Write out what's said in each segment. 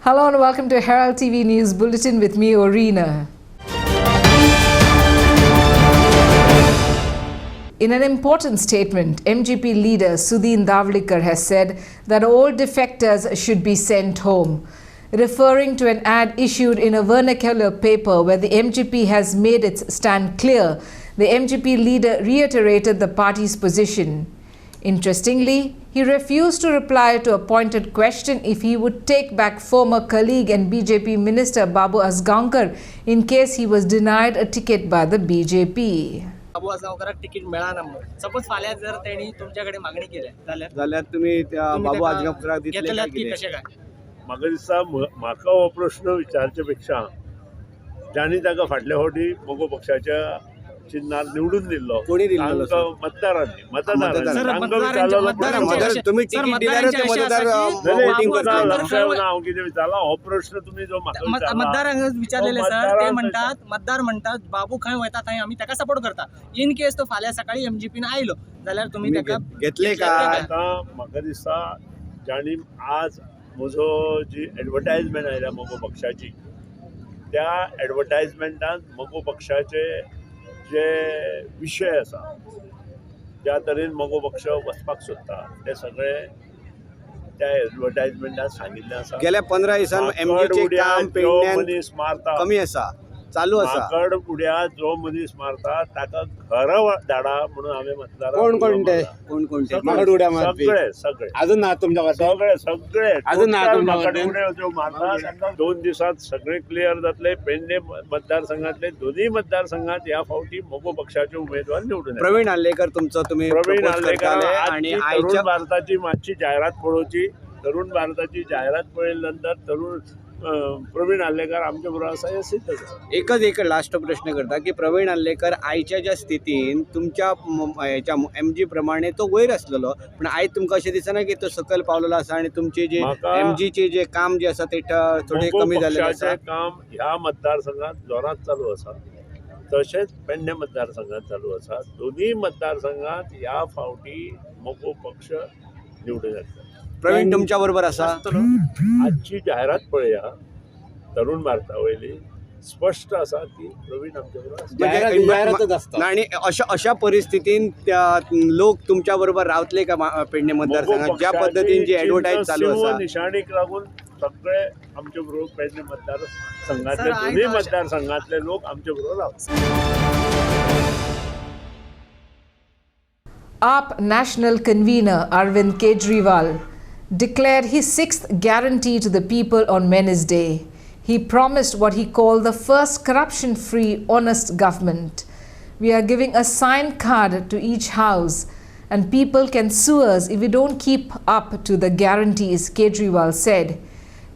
Hello and welcome to Herald TV News Bulletin with me, Orina. In an important statement, MGP leader Sudhin Davlikar has said that all defectors should be sent home. Referring to an ad issued in a vernacular paper where the MGP has made its stand clear, the MGP leader reiterated the party's position. Interestingly, he refused to reply to a pointed question if he would take back former colleague and BJP minister Babu Asgaonkar in case he was denied a ticket by the BJP. Babu असगावकराक ticket मेळाना म्हणून suppose फाल्यां जर तेणी तुमच्याकडे मागणी केली जाल्यार तुम्ही त्या बाबू आजगावकराक दितले काय की कशें काय म्हाका दिसता म्हाका हो प्रश्न विचारचे पेक्षा ज्यांनी ताका फाटल्या फावटी मोगो पक्षाच्या चिन्हार निवडून दिल्लो कोणी दिल्लो मतदारांनी तुम्ही तिकीट दिल्यार ते मतदार वोटिंग करतात. हांव कितें विचारला हो प्रश्न तुम्ही जो म्हाका मतदारांक विचारलेले सर ते म्हणतात मतदार म्हणतात बाबू खंय वयता थंय आमी ताका सपोर्ट करता इन केस तो फाल्यां सकाळी एमजीपीन आयलो जाल्यार तुम्ही ताका घेतले का. आतां म्हाका दिसता ज्यांनी आज म्हजो जी एडवर्टायजमेंट आयल्या मोगो पक्षाची त्या एडवर्टायजमेंटांत मोगो पक्षाचे जे विशय आसा ज्या तरेन मोगो पक्ष वचपाक सोदता ते सगळे त्या एडवर्टायजमेंटात सांगिल्लें आसा. गेल्या 15 दिसान एमजीचे काम मनीस मारता कमी आसा चालू आसा. माकड उड्यात जो मनीस मारता ताका घर धाडा म्हणून हांवें मतदार कोण माकड उड्या मारपी सगळे अजून ना तुमच्या सगळे अजून ना तुमच्या माकड उड्यो ज्यो मारता तांकां 2 दिसांत सगळे क्लियर जातले. पेडणे मतदारसंघातले दोनूय मतदारसंघात ह्या फावटी मोगो पक्षाचे उमेदवार निवडून येतले. प्रवीण आल्लेकर तुमचो तुम्ही प्रवीण आल्लेकर आणि तरुण भारताची मातशी जायरात पळोवची. तरुण भारताची जायरात पळयल्या नंतर प्रवीण आल्लेकर आमच्या बरोबर आसा हे सिद्ध जाता. एक लास्ट प्रश्न करता की प्रवीण आल्लेकर आयच्या ज्या स्थितीन तुमच्या ह्याच्या एमजी प्रमाणे तो वयर आसलेलो पण आयज तुमकां अशें दिसना की तो सकयल पावलेलो आसा आणि तुमचे जे एमजीचे जे काम जे आसा ते थोडे कमी जाल्ले आसा. काम ह्या मतदारसंघात जोरात चालू आसा तशेंच पेडणे मतदारसंघात चालू आसा. दोन्ही मतदारसंघात ह्या फावटी मोगो पक्ष निवडून येतलो. प्रवीण तुमच्या बरोबर आसा. आजची जाहिरात पळया तरुण भारता वयली स्पष्ट आसा ती प्रवीण आमच्या बरोबर आसता. आणि अशा परिस्थितीन लोक तुमच्या बरोबर रावतले का पेडणे मतदारसंघात ज्या पद्धतीन जी ॲडव्हर्टायज चालू आसा. निशाणीक लागून सगळे आमच्या बरोबर पेडणे मतदारसंघातले दोन्ही मतदारसंघातले लोक आमच्या बरोबर रावतात. AAP National Convener Arvind Kejriwal declared his 6th guarantee to the people on Wednesday. He promised what he called the first corruption-free, honest government. We are giving a signed card to each house and people can sue us if we don't keep up to the guarantees, Kejriwal said.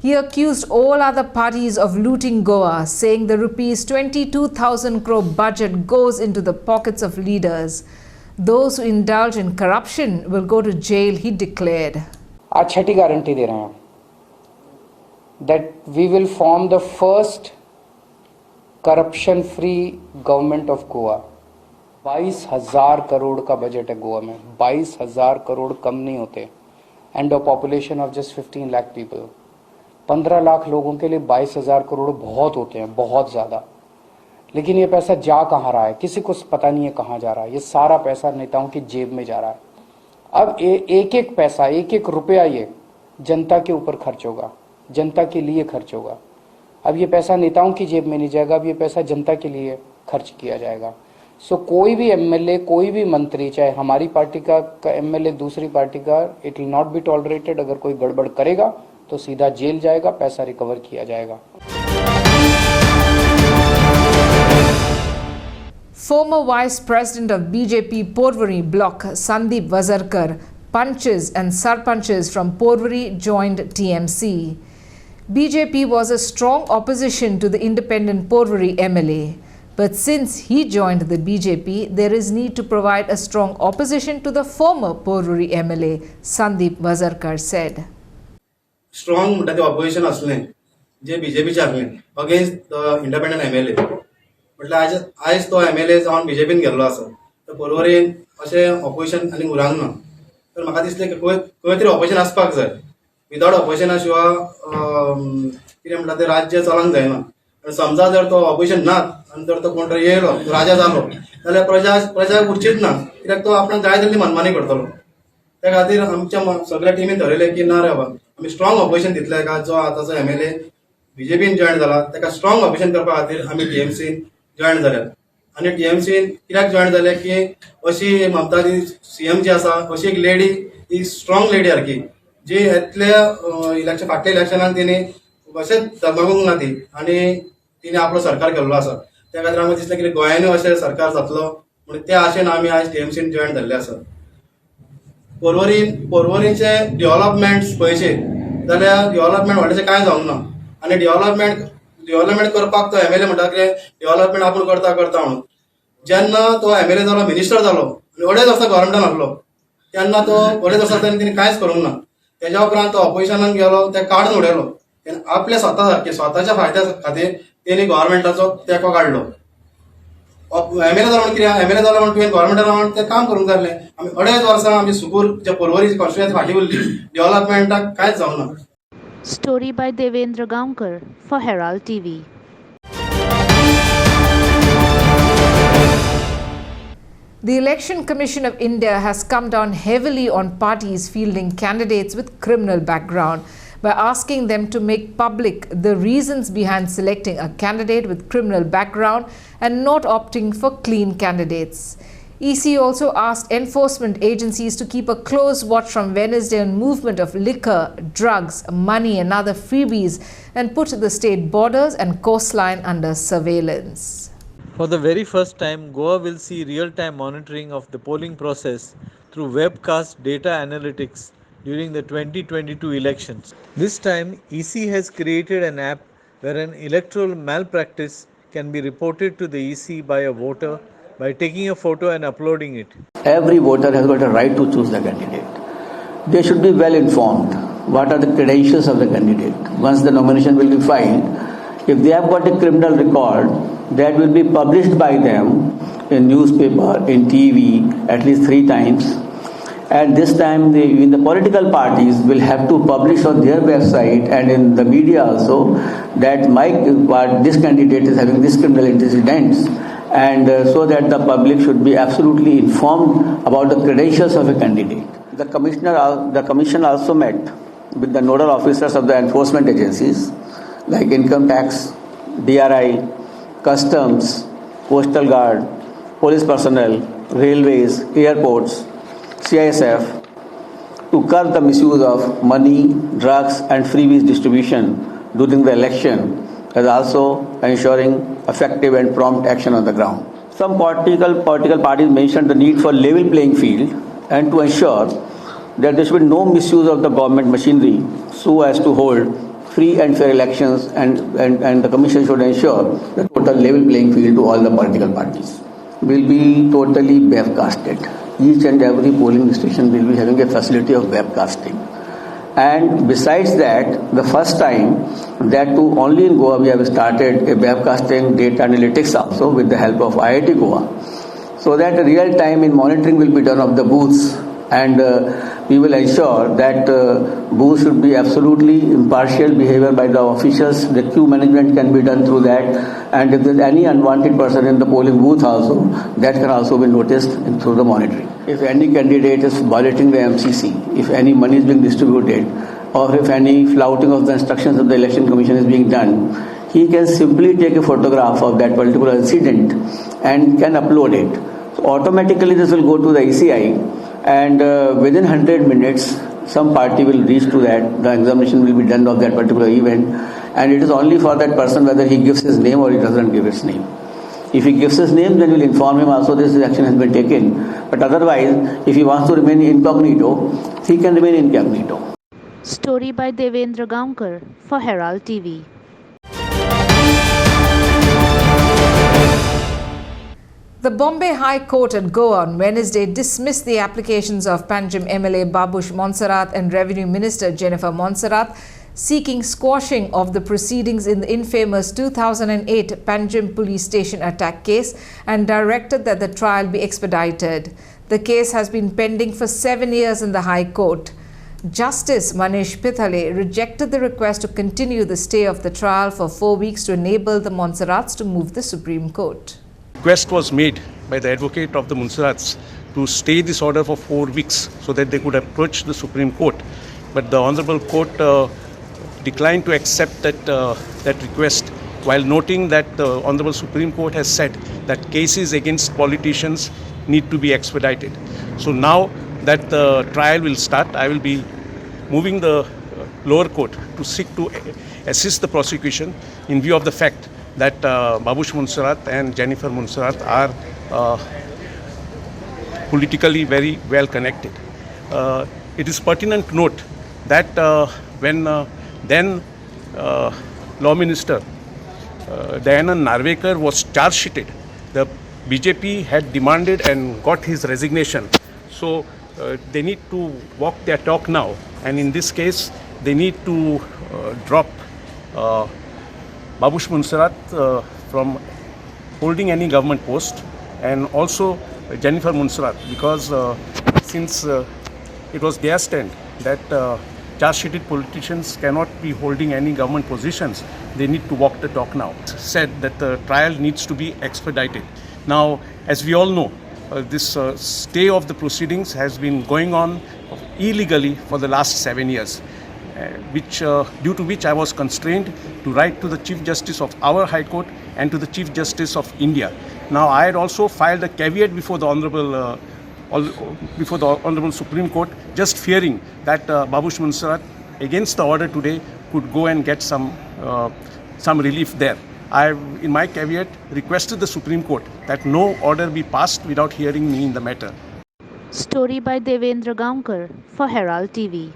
He accused all other parties of looting Goa, saying the rupees 22,000 crore budget goes into the pockets of leaders. Those who indulge in corruption will go to jail, he declared. आज छठी guarantee दे रहे हैं that we will form the first corruption free government of Goa. 22,000 crore का budget है गोवा में. 22,000 करोड़ कम नहीं होते and a population of just 15 lakh people. 15 lakh लोगों के लिए 22,000 करोड़ बहुत होते हैं, बहुत ज़्यादा. लेकिन ये पैसा जा कहाँ रहा है किसी को पता नहीं है कहाँ जा रहा है. ये सारा पैसा नेताओं की जेब में जा रहा है. अब एक एक पैसा एक एक रुपया ये जनता के ऊपर खर्च होगा, जनता के लिए खर्च होगा. अब ये पैसा नेताओं की जेब में नहीं जाएगा, अब ये पैसा जनता के लिए खर्च किया जाएगा. सो कोई भी एमएलए कोई भी मंत्री चाहे हमारी पार्टी का एमएलए दूसरी पार्टी का it will not be tolerated. अगर कोई गड़बड़ करेगा तो सीधा जेल जाएगा, पैसा रिकवर किया जाएगा. Former Vice President of BJP Porvorim bloc Sandeep Vazarkar, punches and sarpanches from Porvorim joined TMC. BJP was a strong opposition to the independent Porvorim MLA. But since he joined the BJP, there is need to provide a strong opposition to the former Porvorim MLA, Sandeep Vazarkar said. Strong opposition असले जे बीजेपीचे असले against independent MLA म्हटल्यार आयज तो MLA जावन बीजेपीन गेल्लो आसा तर पर्वरीन अशें ऑपोजिशन आनी उरंक ना. तर म्हाका दिसलें की खंय तरी ऑपोजिशन आसपाक जाय विदाउट ऑपोजिशना शिवाय कितें म्हणटा तें राज्य चलूंक जायना. आनी समजा जर तो ऑपोजिशन नात आनी जर तो कोण तरी येयलो राजा जालो जाल्यार प्रजा उरचीच ना, कित्याक तो आपणाक जाय तसली मनमानी करतलो. त्या खातीर आमच्या सगळ्या टिमीन ठरयलें की ना रे बाबा आमी स्ट्रॉंग ऑपोजिशन दितले का जो आतांचो MLA BJPन जॉयन जाला ताका स्ट्रॉंग ऑपोजिशन करपा खातीर आमी TMCन जॉयन जाल्यात. आनी TMCन कित्याक जॉयन जाले की अशी ममता ती CM जी आसा अशी एक लेडी, ही स्ट्रॉंग लेडी सारकी जी येतल्या फाटल्या इलेक्शनान तिने अशेंच धर्मगूंक ना ती आनी तिने आपलो सरकार केल्लो आसा. त्या खातीर आमकां दिसलें की गोंयानूय अशें सरकार जातलो म्हणून त्या आशेन आमी आयज TMCन जॉयन जाल्ले आसा. पर्वरीचे डेव्हलपमेंट पळयचे जाल्यार डेव्हलपमेंट व्हडलेशें कांय जावंक ना. आनी डेव्हलपमेंट करपाक तो MLA म्हणटा की डेव्हलपमेंट आपूण करता म्हणून. जेन्ना तो MLA जालो, मिनिस्टर जालो आनी अडेच वर्सां गव्हर्मेंटान आसलो तेन्ना तो अडेच वर्सां तिणें कांयच करूंक ना. तेज्या उपरांत तो ऑपोजिशनान गेलो, ते काडून उडयलो. आपल्या स्वताच्या फायद्या खातीर तेणी गव्हर्मेंटाचो तेंको काडलो. MLA जालो म्हणून कितें MLA जालो म्हणून तुवें गव्हर्मेंटान रावन तें काम करूंक जाय आसलें. आमी अडेच वर्सां आमी सुकूर जे पर्वरी कॉन्स्टिट्युएन्सी फाटीं उरली, डेव्हलपमेंटाक कांयच जावंक ना. Story by Devendra Gaonkar for Herald TV. The Election Commission of India has come down heavily on parties fielding candidates with criminal background by asking them to make public the reasons behind selecting a candidate with criminal background and not opting for clean candidates. EC also asked enforcement agencies to keep a close watch from Wednesday on movement of liquor, drugs, money and other freebies and put the state borders and coastline under surveillance. For the very first time, Goa will see real-time monitoring of the polling process through webcast data analytics during the 2022 elections. This time, EC has created an app where an electoral malpractice can be reported to the EC by a voter by taking a photo and uploading it. Every voter has got a right to choose the candidate. They should be well informed. What are the credentials of the candidate? Once the nomination will be filed, if they have got a criminal record, that will be published by them in newspaper, in TV, at least 3 times. And this time, even the political parties will have to publish on their website and in the media also that this candidate is having this criminal antecedents. And so that the public should be absolutely informed about the credentials of a candidate. The commission also met with the nodal officers of the enforcement agencies like income tax, DRI, customs, coastal guard, police personnel, railways, airports, CISF to curb the misuse of money, drugs and freebies distribution during the election, as also ensuring effective and prompt action on the ground. Some political parties mentioned the need for level playing field and to ensure that there should be no misuse of the government machinery so as to hold free and fair elections, and the commission should ensure the total level playing field to all the political parties. Will be totally webcasted. Each and every polling station will be having a facility of webcasting. And besides that, the first time that too only in Goa we have started a webcasting data analytics also with the help of IIT Goa, so that real time in monitoring will be done of the booths, and we will ensure that booths should be absolutely impartial behavior by the officials. The queue management can be done through that, and if there is any unwanted person in the polling booth also, that can also be noticed through the monitoring. If any candidate is violating the MCC, if any money is being distributed, or if any flouting of the instructions of the Election Commission is being done, he can simply take a photograph of that particular incident and can upload it. So automatically this will go to the ECI, and within 100 minutes some party will reach to that. The examination will be done of that particular event, and it is only for that person whether he gives his name or he doesn't give his name. If he gives his name, then we'll inform him also this action has been taken. But otherwise, if he wants to remain incognito, he can remain incognito. Story by Devendra Gaonkar for Herald TV. The Bombay High Court at Goa on Wednesday dismissed the applications of Panjim MLA Babush Monserrat and Revenue Minister Jennifer Monserrat seeking squashing of the proceedings in the infamous 2008 Panjim police station attack case and directed that the trial be expedited. The case has been pending for 7 years in the High Court. Justice Manish Pithale rejected the request to continue the stay of the trial for 4 weeks to enable the Montserrats to move the Supreme Court. Request was made by the advocate of the Montserrats to stay this order for 4 weeks so that they could approach the Supreme Court. But the Honorable Court declined to accept that request, while noting that the Honorable Supreme Court has said that cases against politicians need to be expedited. So now that the trial will start, I will be moving the lower court to seek to assist the prosecution in view of the fact that Babush Montserrat and Jennifer Montserrat are politically very well connected. It is pertinent to note that when then Law Minister Dayanand Narvekar was charge sheeted, the BJP had demanded and got his resignation. So they need to walk their talk now, and in this case they need to drop Babush Montserrat from holding any government post, and also Jennifer Montserrat, because since it was their stand that charge-sheeted politicians cannot be holding any government positions, they need to walk the talk now. It said that the trial needs to be expedited. Now, as we all know, this stay of the proceedings has been going on illegally for the last 7 years, due to which I was constrained to write to the Chief Justice of our High Court and to the Chief Justice of India. Now, I had also filed a caveat before the Honorable Supreme Court, just fearing that Babush Montserrat, against the order today, could go and get some relief there. I have, in my caveat, requested the Supreme Court that no order be passed without hearing me in the matter. Story by Devendra Gaonkar for Herald TV.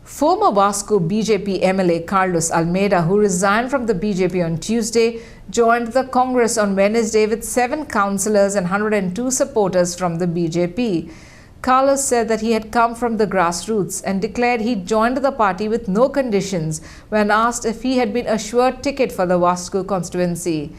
Former Vasco BJP MLA Carlos Almeida, who resigned from the BJP on Tuesday, joined the Congress on Wednesday with 7 councillors and 102 supporters from the BJP. Carlos said that he had come from the grassroots and declared he joined the party with no conditions when asked if he had been assured ticket for the Vasco constituency.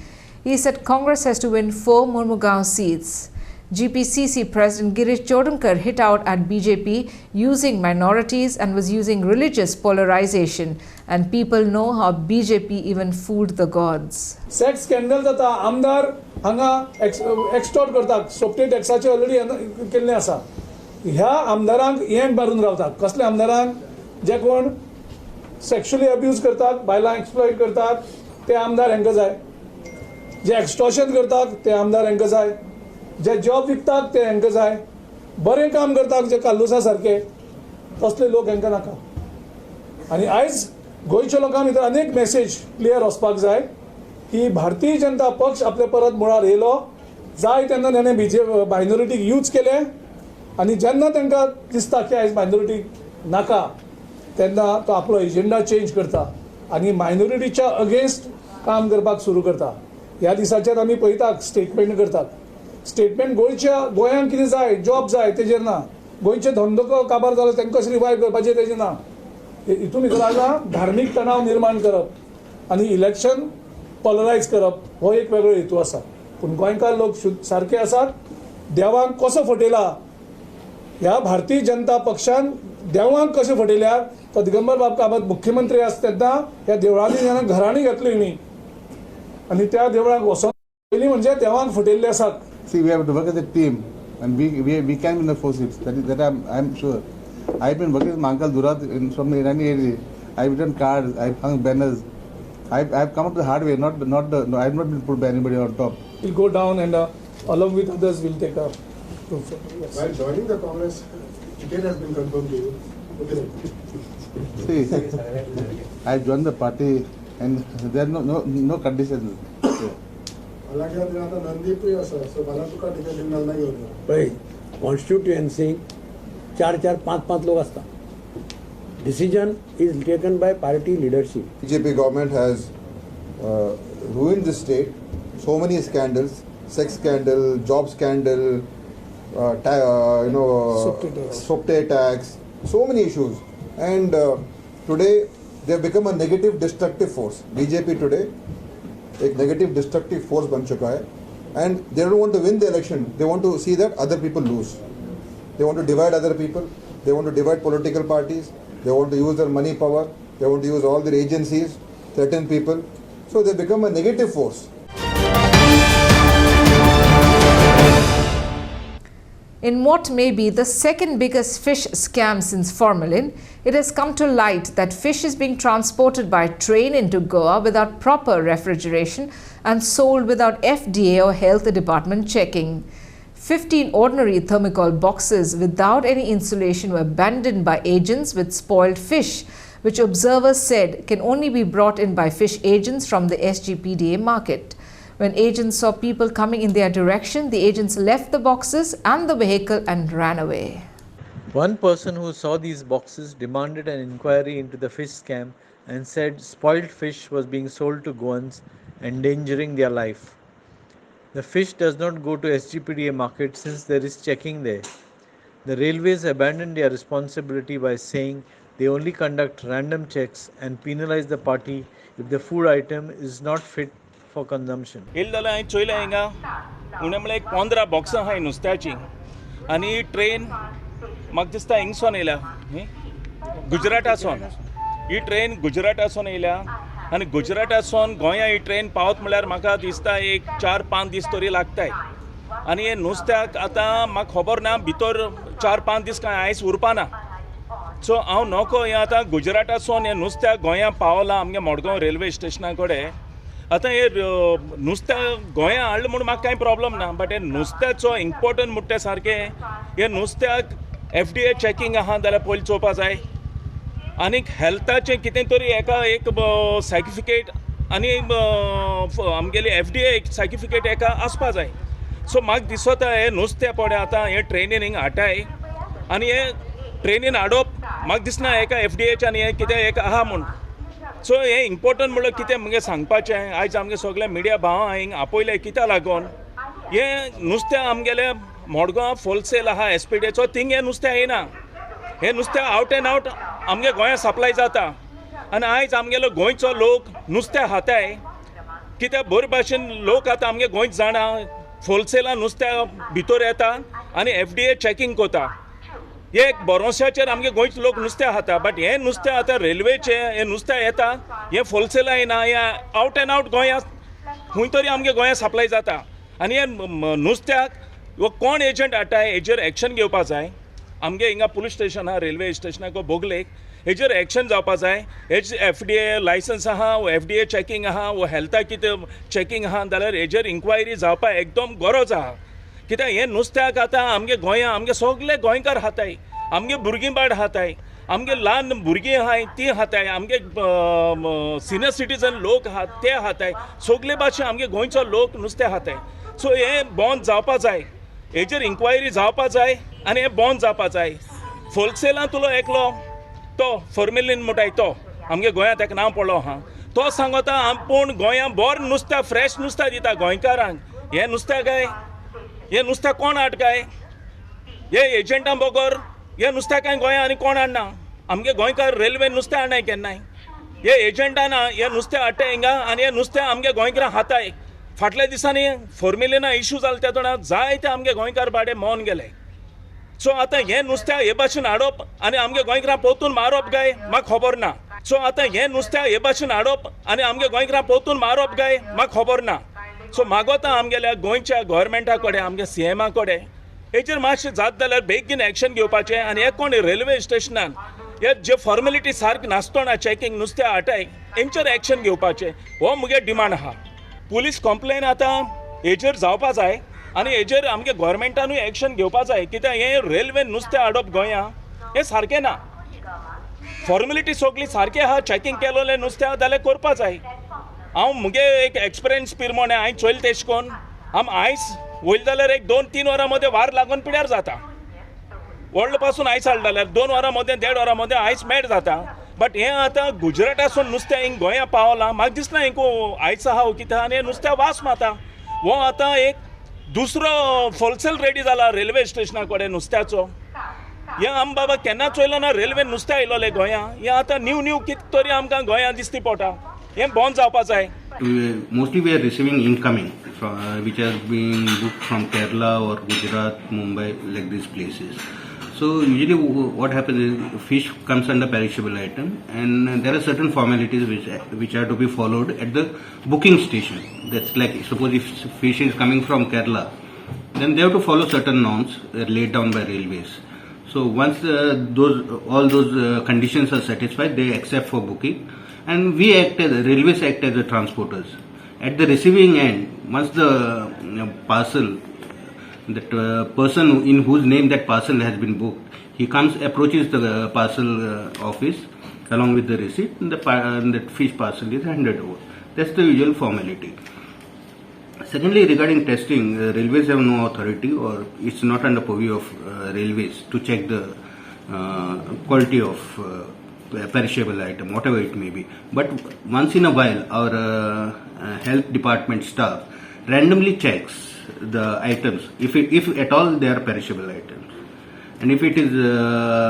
He said Congress has to win 4 Murmugaon seats. GPCC President Girish Chodunkar hit out at BJP using minorities and was using religious polarization, and people know how BJP even fooled the gods. Sex scandal जाता आमदार हांगा extort करतात Sopte टॅक्साचे already केल्ले आसा ह्या आमदारांक हें मारून रावतात कसले आमदारांक जे कोण सेक्शुअली अब्यूज करतात बायलां एक्सप्लॉइट करतात ते आमदार हांकां जाय जे एक्सटॉर्शन करतात ते आमदार हांकां जाय जे जॉब विकतात ते हांकां जाय बरें काम करतात जे काल्लुसा सारके तसले लोक हांकां नाका आनी आयज गोंयच्या लोकां भितर अनेक मेसेज क्लियर वचपाक जाय की भारतीय जनता पक्ष आपले परत मुळार येयलो जाय तेन्ना ताणें मायनॉरिटीक यूज केले आनी जेन्ना तांकां दिसता की आयज मायनॉरिटीक नाका तेन्ना तो आपलो एजेंडा चेंज करता आनी मायनॉरिटीच्या अगेन्स्ट काम करपाक सुरू करता ह्या दिसाचेर आमी पळयतात स्टेटमेंट करतात स्टेटमेंट गोंयांत कितें जाय जॉब जाय तेजेर ना गोंयचे धंदो काबार जालो तांकां कशें रिवायव करपाचें तेजें ना हितून भितर आसा धार्मीक तणाव निर्माण करप आनी इलेक्शन पॉलरायज करप हो एक वेगळो हेतू आसा पूण गोंयकार लोक सारके आसात देवाक कसो फटयला ह्या भारतीय जनता पक्षान देवाक कशें फटयल्यार तो दिगंबर बाब कामत मुख्यमंत्री आसता तेन्ना ह्या देवळांनी जेन्ना घरांनी घेतली न्ही आनी त्या देवळाक वचोन पयलीं म्हणजे देवाक फटयल्ले आसात. See, we have to work as a team, and we can win the 4 seats. That I'm sure. I've been working with my uncle Durat from the Irani area. I've written cards, I've hung banners. I've come up the hard way. I've not been put by anybody on top. We'll go down and along with others we'll take a proof. Yes. While joining the Congress, ticket has been confirmed to you. See, I joined the party and there are no conditions. Constituency 4-5 लोग आसता decision is taken by party leadership. BJP government has ruined the state. So many scandals, sex scandal, job scandal, Sopte tax, so many issues. And today they have become a negative destructive force. BJP today एक negative destructive force बन चुका है and they don't want to win the election. They want to see that other people lose. They want to divide other people. They want to divide political parties. They want to use their money power. They want to use all their agencies, threaten people. So they become a negative force. In what may be the second biggest fish scam since formalin, it has come to light that fish is being transported by train into Goa without proper refrigeration and sold without FDA or health department checking. 15 ordinary thermocol boxes without any insulation were abandoned by agents with spoiled fish, which observers said can only be brought in by fish agents from the SGPDA market. When agents saw people coming in their direction, the agents left the boxes and the vehicle and ran away. One person who saw these boxes demanded an inquiry into the fish scam and said spoiled fish was being sold to Goans, endangering their life. The fish does not go to SGPDA market since there is checking there. The railways abandoned their responsibility by saying they only conduct random checks and penalize the party if the food item is not fit for consumption. येल जाल्यार हांवें चोयलें हिंगा उणें म्हळ्यार 15 बॉक्सां आहाय नुस्त्याची आनी ही train म्हाका दिसता हिंगसोन येयल्या गुजरातासून ही ट्रेन गुजरातासून येयल्या आनी गुजरातासून गोंया ही ट्रेन पावत म्हळ्यार म्हाका दिसता एक 4-5 दीस तरी लागताय आनी हे नुस्त्याक आतां म्हाका खबर ना भितर 4-5 दीस कांय आयस उरपाना सो हांव नोको हें आतां गुजरातासून हें नुस्त्याक गोंया पावलां आमगे मडगांव रेल्वे स्टेशना कडेन आतां हे नुस्तें गोंया हाडलें म्हणून म्हाका कांय प्रॉब्लम ना बट हे नुस्त्याचो इम्पॉर्टंट म्हणटा तें सारकें हे नुस्त्याक FDA चॅकींग आहा जाल्यार पयलीं चोवपा जाय आनीक हेल्थाचें कितें तरी एका एक सर्टिफिकेट आनी आमगेली FDA सर्टिफिकेट एका आसपा जाय सो म्हाका दिसता हे नुस्तें पळय आतां हे ट्रेनीन हिंगा हाडटाय आनी हे ट्रेनीन हाडप म्हाका दिसना एका FDAच्यान हे कितें एक आहा म्हूण सो हे इम्पॉर्टंट म्हणल्यार कितें मुगे सांगपाचें आयज आमगे सगळे मिडिया भावां हिंग आपयले कित्या लागून हे नुस्तें आमगेले मडगांव होलसेल आहा SPDAचो थिंग हे नुस्तें येना हे नुस्तें आवट एंड आवट आमगे गोंया सप्लाय जाता आनी आयज आमगेलो गोंयचो लोक नुस्तें खाताय कित्याक बरे भाशेन लोक आतां आमगे गोंयच जाणा होलसेलान नुस्तें भितर येता आनी FDA चॅकींग कोता हे एक भरोश्याचेर आमगे गोंयचे लोक नुस्तें खाता बट हे नुस्तें आतां रेल्वेचे हे नुस्तें येता हे होलसेला येना हे आवट एंड आवट गोंया खंय तरी आमगे गोंया सप्लाय जाता आनी हे नुस्त्याक वो कोण एजंट हाडटाय हेजेर एक्शन घेवपा जाय आमगे हिंगा पुलीस स्टेशन आहा रेल्वे स्टेशनाक बोगलेक हेजेर एक्शन जावपा जाय हेज FDA लायसन्स आहा वो FDA चॅकींग आहा वो हेल्था कितें चॅकींग आहा जाल्यार हेजेर इन्क्वायरी जावपा एकदम गरज आहा कित्याक हे नुस्त्याक आतां आमगे गोंया आमगे सगळे गोंयकार खाताय आमगे भुरगीं बाळ खाताय आमगे ल्हान भुरगीं आहाय तीं खाताय आमगे सिनियर सिटीजन लोक आहात ते खाताय सगळे भाशेन आमगे गोंयचो लोक नुस्तें खाताय सो हे बंद जावपा जाय हेजेर इन्क्वायरी जावपा जाय आनी हे बंद जावपा जाय होलसेलान तुलो एकलो तो फॉर्मेलिन म्हणटाय तो आमगे गोंयांत ताका नांव पडलो आहा तो सांगता आपूण गोंया बरें नुस्तें फ्रेश नुस्तें दिता गोंयकारांक हे नुस्तें काय हे नुस्तें कोण हाड काय हे एजंटां बगर हे नुस्तें काय गोंया आनी कोण हाडना आमगे गोंयकार रेल्वे नुस्तें हाडनाय केन्नाय हे एजंटां ना हे नुस्तें हाडटाय हिंगा आनी हे नुस्तें आमगे गोंयकारां खाताय फाटल्या दिसांनी फॉर्मेलिना इश्यू जाले त्या तोंडार जायते आमगे गोंयकार बाडे मौन गेले सो आतां हे नुस्तें हे भाशेन हाडप आनी आमगे गोंयकारां पोवतून मारप काय म्हाका खबर ना सो आतां हे नुस्तें हे भाशेन हाडप आनी आमगे गोंयकारां पोवतून मारप काय म्हाका खबर ना सो मागोता आमगेल्या गोंयच्या गव्हर्मेंटा कडेन आमगे CMA कडेन हेचेर मातशें जात जाल्यार बेगीन एक्शन घेवपाचें आनी हे कोण रेल्वे स्टेशनान हे जे फॉर्मेलिटी सारकें नासतना चॅकींग नुस्तें हाडटाय हेंचेर एक्शन घेवपाचें हो मुगे डिमांड आहा पुलीस कंप्लेन आतां हेचेर जावपा जाय आनी हेचेर आमगे गव्हर्मेंटानूय एक्शन घेवपा जाय कित्याक हे रेल्वे नुस्तें हाडप गोंया हें सारकें ना फॉर्मेलिटी सगळी सारकी आहा चॅकींग केलोलें नुस्तें जाल्यार करपा जाय हांव मुगे एक एक्सपिरियन्स पिरमोणे हांवें चोयल तेश कोन आम आयस वयल जाल्यार एक 2-3 वरां मदें वार लागून पिड्यार जाता व्हडलो पासून आयस हाडलें जाल्यार 2 वरां मदें 1.5 वरां मदें आयस मेळ जाता बट हें आतां गुजरातासून नुस्तें हिंग गोंया पावलां म्हाका दिसना हिंग आयस आहा वो कितें आनी नुस्तें वास माता वो आतां एक दुसरो होलसेल रेडी जाला रेल्वे स्टेशना कडेन नुस्त्याचो हें आम बाबा केन्ना चोयलो ना रेल्वे नुस्तें आयलोलें गोंया हें आतां न्यू कितें तरी आमकां गोंया दिसती पडटा हें बंद जावपा जाय. Mostly we are receiving incoming which are being booked from Kerala or Gujarat, Mumbai, like these places. So usually what happens is fish comes under perishable item, and there are certain formalities which are to be followed at the booking station. That's like, suppose if fish is coming from Kerala, then they have to follow certain norms laid down by railways. So once all those conditions are satisfied, they accept for booking, and we railways act as the transporters. At the receiving end, once the parcel, that person in whose name that parcel has been booked, he approaches the parcel office along with the receipt, and that fish parcel is handed over. That's the usual formality. Secondly, regarding testing, railways have no authority, or it's not under purview of railways to check the quality of perishable item, whatever it may be. But once in a while, our health department staff randomly checks the items, if at all they are perishable items, and if it is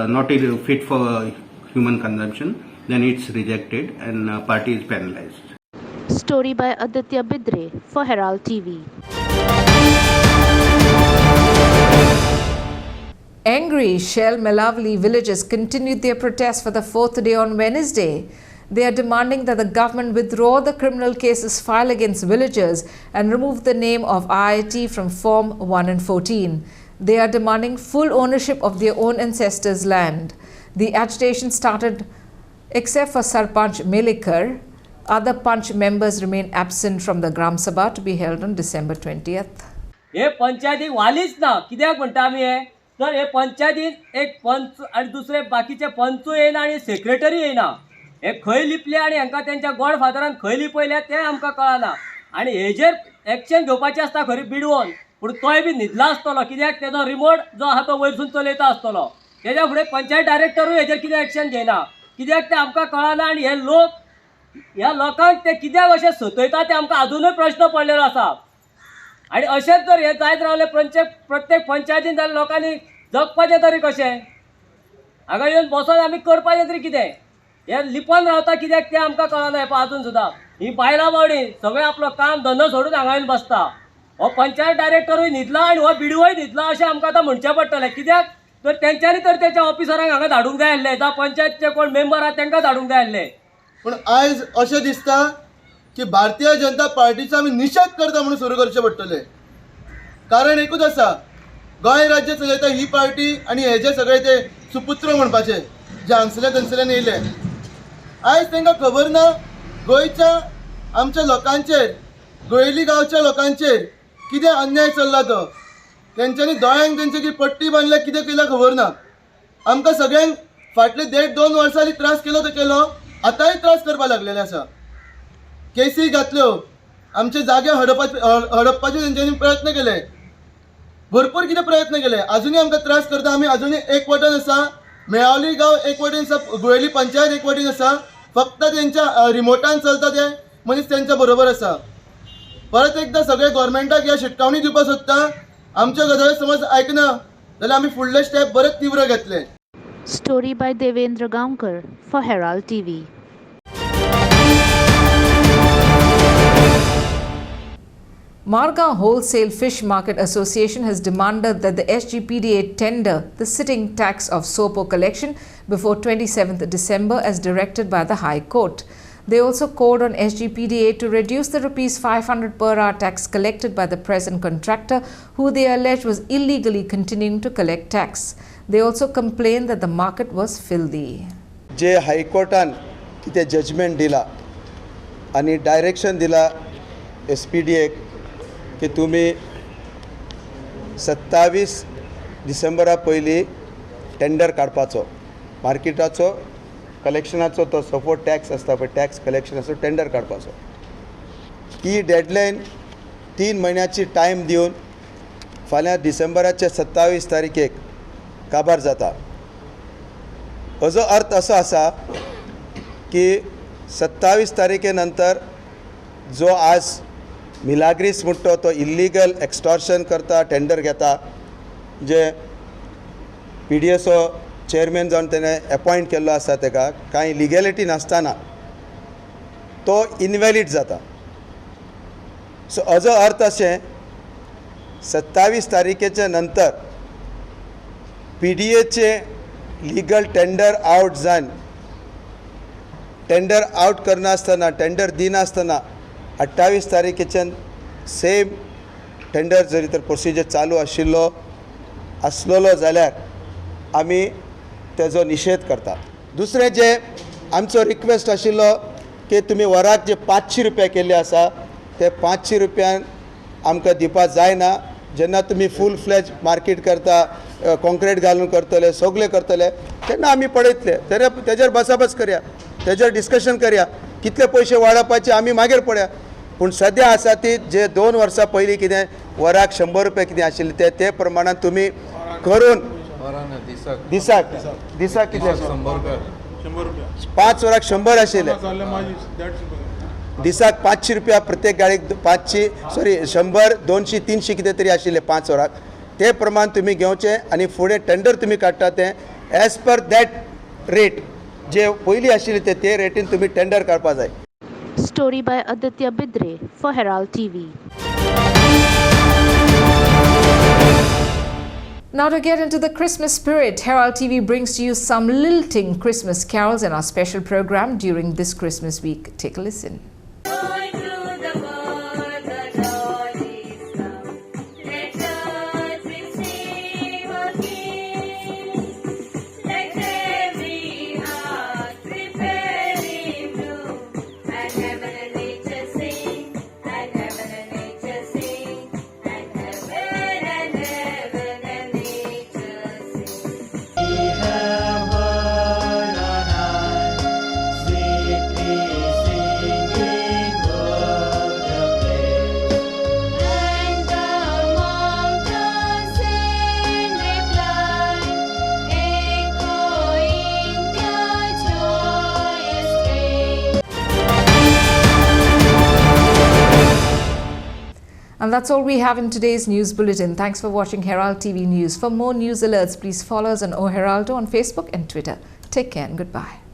not fit for human consumption, then it's rejected and party is penalized. Story by Aditya Bidre for Herald TV. Angry Shell Melavali villagers continued their protest for the fourth day on Wednesday. They are demanding that the government withdraw the criminal cases filed against villagers and remove the name of IIT from Form 1 and 14. They are demanding full ownership of their own ancestors' land. The agitation started except for Sarpanch Melikar. Other Panch members remain absent from the Gram Sabha to be held on December 20th. हे पंचायतीक वालीच ना कित्याक म्हणटा आमी हे तर हे पंचायतीन एक पंच आनी दुसरे बाकीचे पंचूय येयना आनी सेक्रेटरी येयना हे खंय लिपले आनी हांकां तेंच्या गॉडफादरान खंय लिपयले तें आमकां कळना आनी हेजेर एक्शन घेवपाचें आसता खरी बिडवोन पूण तोय बी न्हिदला आसतलो कित्याक तेजो रिमोट जो आहा तो वयरसून चलयता आसतलो तेज्या फुडें पंचायत डायरेक्टरूय हेजेर कितें एक्शन घेयना कित्याक तें आमकां कळना आनी हे लोक ह्या लोकांक ते कित्याक अशें सतयता ते आमकां अजूनय प्रश्न पडलेलो आसा आनी अशेंच जर हे जायत रावले प्रत्येक पंचायतीन जाल्यार लोकांनी जगपाचें तरी कशें हांगा येवन बसोन आमी करपाचें तरी कितें हे लिपोन रावता कित्याक तें आमकां कळना हे अजून सुद्दां ही बायलां बावडी सगळें आपलो काम धंदो सोडून हांगा येवन बसता हो पंचायत डायरेक्टरूय न्हिदला आनी हो बिडवोय न्हिदला अशें आमकां आतां म्हणचें पडटलें कित्याक तर तेंच्यांनी तर तेच्या ऑफिसरांक हांगा धाडूंक जाय आसलें जावं पंचायतचे कोण मेंबर आहा तांकां धाडूंक जाय आसलें पूण आयज अशें दिसता की भारतीय जनता पार्टीचो आमी निशेध करता म्हणून सुरू करचें पडटलें कारण एकूच आसा गोंय राज्य चलयता ही पार्टी आनी हेजे सगळे ते सुपुत्र म्हणपाचे जे हांगसले थंयसल्यान येयले आयज तांकां खबर ना गोंयच्या आमच्या लोकांचेर गोयली गांवच्या लोकांचेर कितें अन्याय चल्ला तो तेंच्यांनी दोळ्यांक तेंची जी पट्टी बांदल्या कितें केल्या खबर ना आमकां सगळ्यांक फाटले 1.5-2 वर्सांनी त्रास केलो तो केलो आतांय त्रास करपाक लागलेले आसा केसी घातल्यो आमचे जागे हडपपाचे तेंच्यांनी प्रयत्न केले भरपूर कितें प्रयत्न केले अजुनूय आमकां त्रास करता आमी अजुनूय एक वटेन आसा मेळावली गांव एक वटेन आसा गुळेली पंचायत एक वटेन आसा फक्त तेंच्या रिमोटान चलता ते मनीस तेंच्या बरोबर आसा परत एकदां सगळे गोवोरमेंटाक ह्या शिटकावणी दिवपाक सोदता आमच्या गजाली समज आयकना जाल्यार आमी फुडले स्टेप बरेच तीव्र घेतले. Story by Devendra Gaonkar for Herald TV. Margao Wholesale Fish Market Association has demanded that the SGPDA tender the sitting tax of SOPO collection before 27th December as directed by the High Court. They also called on SGPDA to reduce the ₹500 per hour tax collected by the present contractor, who they allege was illegally continuing to collect tax. They also complained that the market was filthy. जे हायकोर्टान कितें judgement दिला आनी direction दिला SPDA की तुमी 27 डिसेंबरा पयलीं tender काडपाचो मार्केटाचो कलेक्शनाचो तो support tax आसता पळय टॅक्स कलेक्शनाचो टेंडर काडपाचो ही डेडलायन 3 म्हयन्याची टायम दिवन फाल्यां डिसेंबराचे 27 तारीखेक काबार जाता. हाजो अर्थ असो आसा की 27 तारीखे नंतर जो आज मिलाग्रीस म्हणतो तो इल्लीगल एक्स्टॉर्शन करता टेंडर घेता जे PDSO चेअरमॅन जावन तेणें अपॉयंट केल्लो आसा ताका कांय लिगॅलिटी नासतना तो इनवॅलीड जाता. सो हाजो अर्थ अशें 27 तारखेच्या नंतर PDAचे लिगल टेंडर आउट जावन टेंडर आउट करनासतना टेंडर दिनासतना 28 तारखेच्यान सेम टेंडर जरी तर प्रोसिजर चालू आसलेलो जाल्यार आमी तेजो निशेध करता. दुसरें जे आमचो रिक्वेस्ट आशिल्लो की तुमी वराक जे 500 रुपया केल्ले आसा ते 500 रुपयान आमकां दिवपाक जायना. जेन्ना तुमी फूल फ्लेज मार्केट करता, कॉन्क्रीट घालून करतले, सगळे करतले तेन्ना आमी पळयतले. तेजेर बसाबस करया, तेजेर डिस्कशन करया, कितले पयशे वाडोवपाचे आमी मागीर पळया. पूण सद्या आसा ती जे 2 वर्सां पयलीं कितें वराक 100 रुपया कितें आशिल्लें ते प्रमाणान तुमी करून दिसाक कितें 5 वराक 100 आशिल्ले, दिसाक 500 रुपया प्रत्येक गाडीक 100 200 300 कितें तरी आशिल्ले 5 वराक. ते प्रमाण तुमी घेवचें आनी फुडें टेंडर तुमी काडटा तें एज पर दॅट रेट जे पयलीं आशिल्ले ते रेटीन तुमी टेंडर काडपाक जाय. Story by Aditya Bidre for Herald TV. Now to get into the Christmas spirit, Herald TV brings to you some lilting Christmas carols in our special program during this Christmas week. Take a listen. And that's all we have in today's news bulletin. Thanks for watching Herald TV News. For more news alerts, please follow us on O Heraldo on Facebook and Twitter. Take care and goodbye.